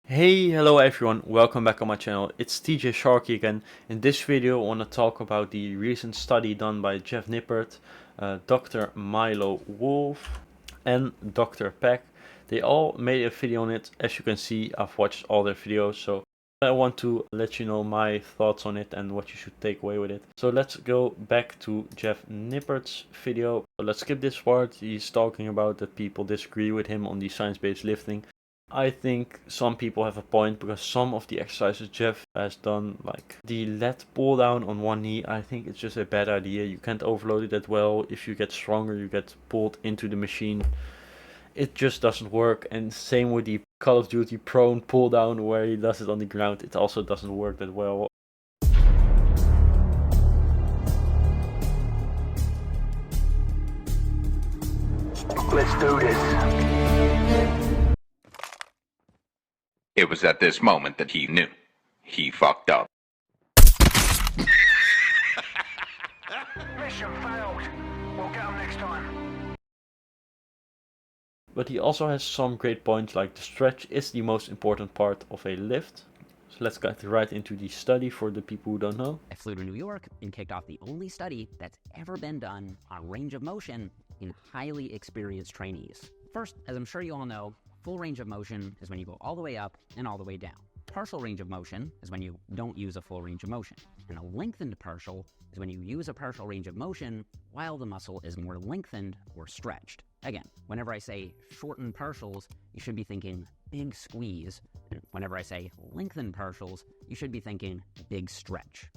Hey, hello everyone, welcome back on my channel. It's TJ Sharky again. In this video I want to talk about the recent study done by Jeff Nippards, Dr. Milo Wolf and Dr. Peck. They all made a video on it. As you can see, I've watched all their videos, so I want to let you know my thoughts on it and what you should take away with it. So let's go back to Jeff Nippards' video. Let's skip this part. He's talking about that people disagree with him on the science-based lifting. I think some people have a point because some of the exercises Jeff has done, like the lat pull down on one knee, I think it's just a bad idea. You can't overload it that well. If you get stronger, you get pulled into the machine. It just doesn't work. And same with the Call of Duty prone pull down where he does it on the ground. It also doesn't work that well. Let's do this. It was at this moment that he knew. He fucked up. Mission failed. We'll get them next time. But he also has some great points, like the stretch is the most important part of a lift. So let's get right into the study for the people who don't know. I flew to New York and kicked off the only study that's ever been done on range of motion in highly experienced trainees. First, as I'm sure you all know, full range of motion is when you go all the way up and all the way down. Partial range of motion is when you don't use a full range of motion. And a lengthened partial is when you use a partial range of motion while the muscle is more lengthened or stretched. Again, whenever I say shortened partials, you should be thinking big squeeze. And whenever I say lengthened partials, you should be thinking big stretch.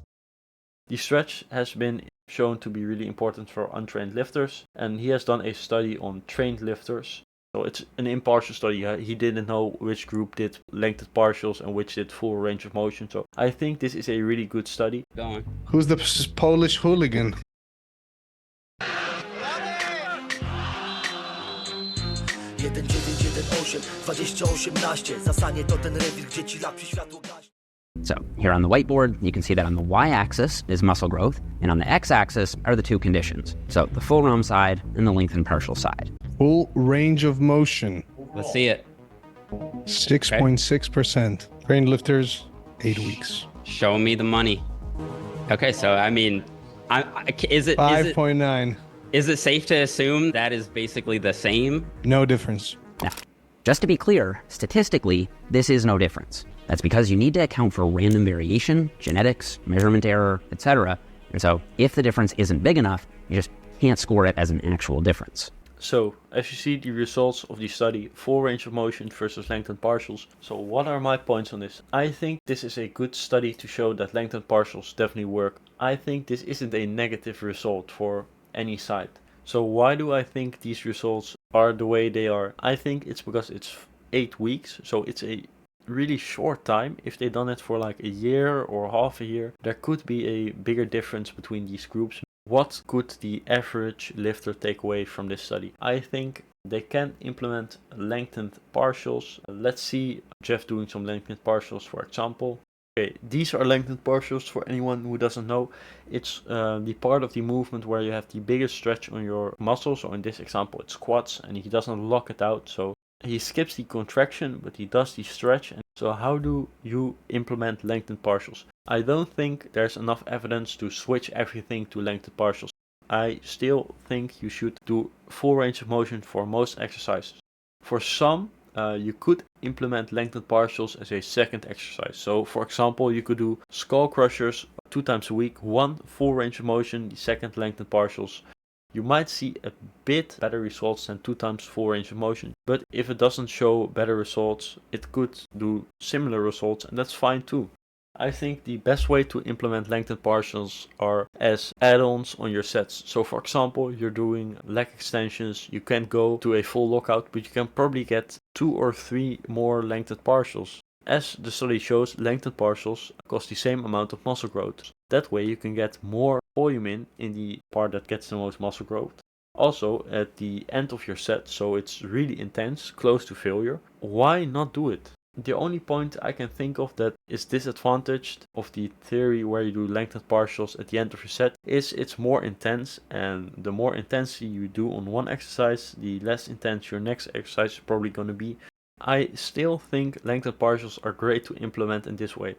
The stretch has been shown to be really important for untrained lifters, and he has done a study on trained lifters. So it's an impartial study. He didn't know which group did lengthened partials and which did full range of motion. So I think this is a really good study. Go on. Who's the Polish hooligan? So here on the whiteboard, you can see that on the y-axis is muscle growth, and on the x-axis are the two conditions. So the full ROM side and the lengthened partial side. Full range of motion, Let's see it. 6.6%. Trained lifters, 8 weeks. Show me the money. Okay, so I mean, is it 5.9. is it safe to assume that is basically the same? No difference. Now, just to be clear, statistically, this is no difference. That's because you need to account for random variation, genetics, measurement error, etc. And so if the difference isn't big enough, you just can't score it as an actual difference. So as you see the results of the study, full range of motion versus lengthened partials. So what are my points on this? I think this is a good study to show that lengthened partials definitely work. I think this isn't a negative result for any side. So why do I think these results are the way they are? I think it's because it's 8 weeks, so it's a really short time. If they done it for like a year or half a year, there could be a bigger difference between these groups. What could the average lifter take away from this study? I think they can implement lengthened partials. Let's see Jeff doing some lengthened partials, for example. Okay, these are lengthened partials for anyone who doesn't know. It's the part of the movement where you have the biggest stretch on your muscles. So in this example, it's quads, and he doesn't lock it out. So he skips the contraction, but he does the stretch. And so how do you implement lengthened partials? I don't think there's enough evidence to switch everything to lengthened partials. I still think you should do full range of motion for most exercises. For some, you could implement lengthened partials as a second exercise. So for example, you could do skull crushers 2 times a week, one full range of motion, the second lengthened partials. You might see a bit better results than 2 times full range of motion, but if it doesn't show better results, it could do similar results, and that's fine too. I think the best way to implement lengthened partials are as add-ons on your sets. So for example, you're doing leg extensions, you can't go to a full lockout, but you can probably get 2 or 3 more lengthened partials. As the study shows, lengthened partials cost the same amount of muscle growth. That way you can get more volume in the part that gets the most muscle growth. Also at the end of your set, so it's really intense, close to failure. Why not do it? The only point I can think of that is disadvantaged of the theory where you do lengthened partials at the end of your set is it's more intense, and the more intensity you do on one exercise, the less intense your next exercise is probably going to be. I still think lengthened partials are great to implement in this way.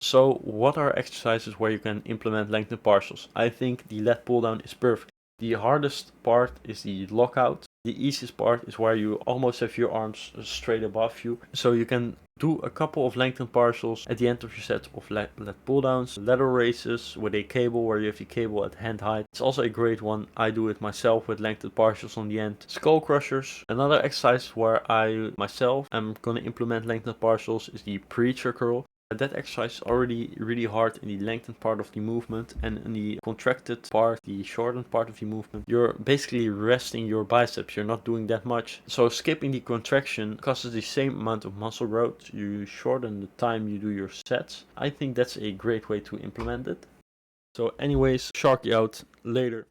So what are exercises where you can implement lengthened partials? I think the lat pull down is perfect. The hardest part is the lockout. The easiest part is where you almost have your arms straight above you. So you can do a couple of lengthened partials at the end of your set of lat pull downs. Ladder races with a cable where you have the cable at hand height. It's also a great one. I do it myself with lengthened partials on the end. Skull crushers. Another exercise where I myself am going to implement lengthened partials is the preacher curl. That exercise is already really hard in the lengthened part of the movement, and in the contracted part, the shortened part of the movement, you're basically resting your biceps, you're not doing that much. So skipping the contraction causes the same amount of muscle growth, you shorten the time you do your sets. I think that's a great way to implement it. So anyways, Sharky out, later.